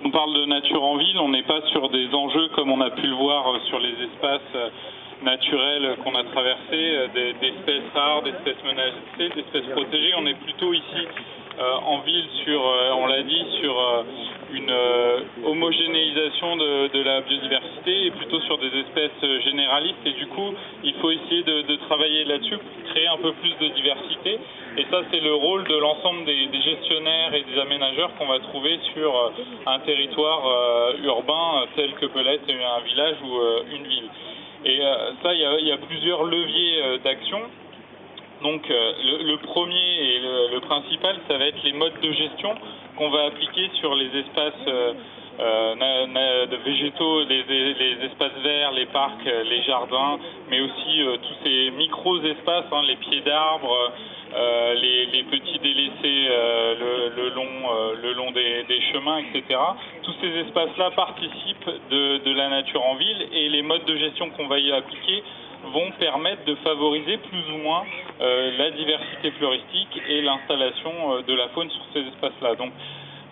on parle de nature en ville, on n'est pas sur des enjeux comme on a pu le voir sur les espaces naturels qu'on a traversés, d'espèces rares, d'espèces menacées, d'espèces protégées. On est plutôt ici en ville sur, on l'a dit, sur une homogénéisation de la biodiversité et plutôt sur des espèces généralistes. Et du coup, il faut essayer de travailler là-dessus pour créer un peu plus de diversité. Et ça, c'est le rôle de l'ensemble des gestionnaires et des aménageurs qu'on va trouver sur un territoire urbain tel que peut l'être un village ou une ville. Et ça, il y a plusieurs leviers d'action. Donc le premier et le principal, ça va être les modes de gestion qu'on va appliquer sur les espaces végétaux, les espaces verts, les parcs, les jardins, mais aussi tous ces micro-espaces, les pieds d'arbres, les petits délaissés le long des chemins, etc. Tous ces espaces-là participent de la nature en ville et les modes de gestion qu'on va y appliquer vont permettre de favoriser plus ou moins la diversité floristique et l'installation de la faune sur ces espaces-là. Donc,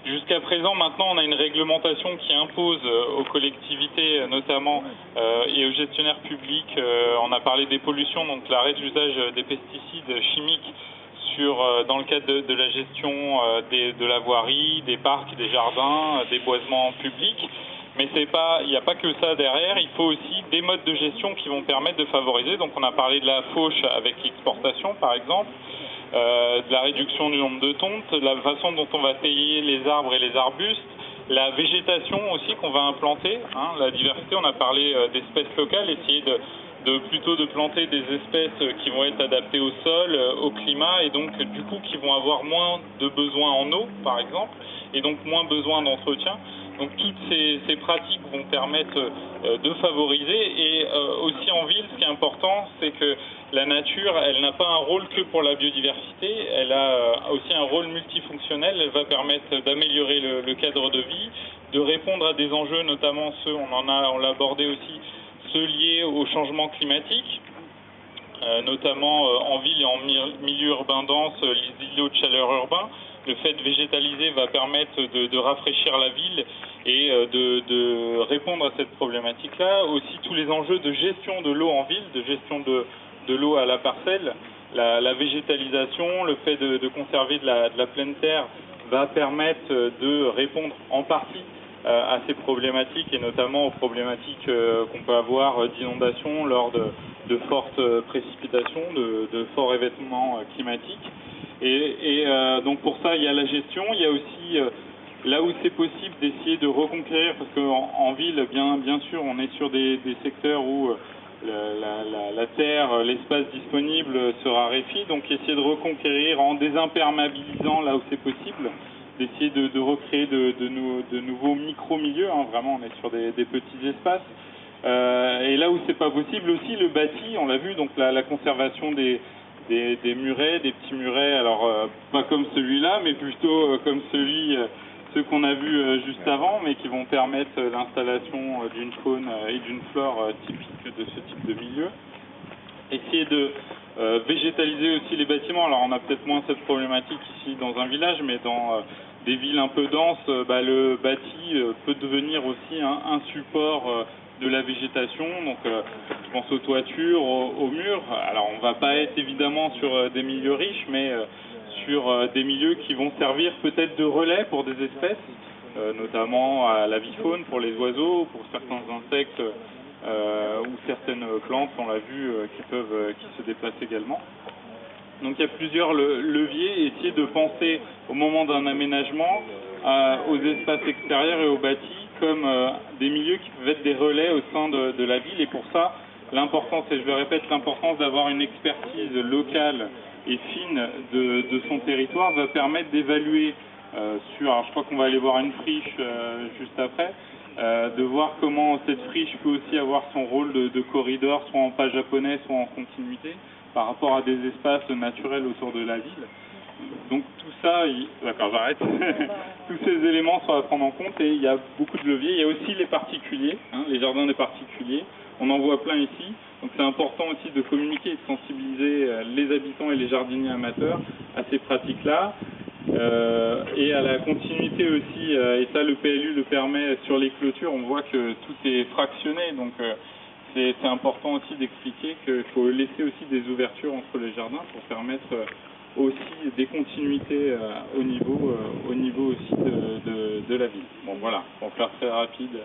jusqu'à présent, maintenant, on a une réglementation qui impose aux collectivités, notamment, et aux gestionnaires publics, on a parlé des pollutions, donc l'arrêt d'usage des pesticides chimiques dans le cadre de la gestion de la voirie, des parcs, des jardins, des boisements publics. Mais il n'y a pas que ça derrière, il faut aussi des modes de gestion qui vont permettre de favoriser. Donc on a parlé de la fauche avec l'exportation par exemple, de la réduction du nombre de tontes, la façon dont on va tailler les arbres et les arbustes, la végétation aussi qu'on va implanter, la diversité, on a parlé d'espèces locales, essayer plutôt de planter des espèces qui vont être adaptées au sol, au climat et donc du coup qui vont avoir moins de besoins en eau par exemple et donc moins besoin d'entretien. Donc toutes ces pratiques vont permettre de favoriser et aussi en ville, ce qui est important, c'est que la nature, elle n'a pas un rôle que pour la biodiversité, elle a aussi un rôle multifonctionnel, elle va permettre d'améliorer le cadre de vie, de répondre à des enjeux, notamment ceux, on l'a abordé aussi, ceux liés au changement climatique, notamment en ville et en milieu urbain dense, les îlots de chaleur urbains. Le fait de végétaliser va permettre de rafraîchir la ville et de répondre à cette problématique-là. Aussi tous les enjeux de gestion de l'eau en ville, de gestion de l'eau à la parcelle, la végétalisation, le fait de conserver de la pleine terre va permettre de répondre en partie à ces problématiques et notamment aux problématiques qu'on peut avoir d'inondation lors de fortes précipitations, de forts événements climatiques. Et donc pour ça, il y a la gestion, il y a aussi, là où c'est possible, d'essayer de reconquérir, parce qu'en ville, bien sûr, on est sur des secteurs où la terre, l'espace disponible se raréfie, donc essayer de reconquérir en désimperméabilisant là où c'est possible, d'essayer de recréer de nouveaux micro-milieux, vraiment on est sur des petits espaces. Et là où c'est pas possible aussi, le bâti, on l'a vu, donc la conservation des murets, des petits murets, alors pas comme celui-là, mais plutôt comme ceux qu'on a vus juste avant, mais qui vont permettre l'installation d'une faune et d'une flore typique de ce type de milieu. Essayer de végétaliser aussi les bâtiments, alors on a peut-être moins cette problématique ici dans un village, mais dans des villes un peu denses, le bâti peut devenir aussi un support de la végétation, donc je pense aux toitures, aux murs. Alors on ne va pas être évidemment sur des milieux riches, mais sur des milieux qui vont servir peut-être de relais pour des espèces, notamment à l'avifaune pour les oiseaux, pour certains insectes ou certaines plantes, on l'a vu, qui se déplacent également. Donc il y a plusieurs leviers, essayer de penser au moment d'un aménagement aux espaces extérieurs et aux bâtis comme des milieux qui peuvent être des relais au sein de la ville. Et pour ça, l'importance, et je le répète, l'importance d'avoir une expertise locale et fine de son territoire va permettre d'évaluer alors je crois qu'on va aller voir une friche juste après, de voir comment cette friche peut aussi avoir son rôle de corridor, soit en pas japonais, soit en continuité, par rapport à des espaces naturels autour de la ville. Donc tout ça, d'accord, j'arrête. Tous ces éléments sont à prendre en compte et il y a beaucoup de leviers. Il y a aussi les particuliers, les jardins des particuliers. On en voit plein ici. Donc c'est important aussi de communiquer et de sensibiliser les habitants et les jardiniers amateurs à ces pratiques-là. et à la continuité aussi, et ça le PLU le permet sur les clôtures, on voit que tout est fractionné, donc c'est important aussi d'expliquer qu'il faut laisser aussi des ouvertures entre les jardins pour permettre aussi des continuités au niveau aussi de la ville. Bon voilà, pour faire très rapide.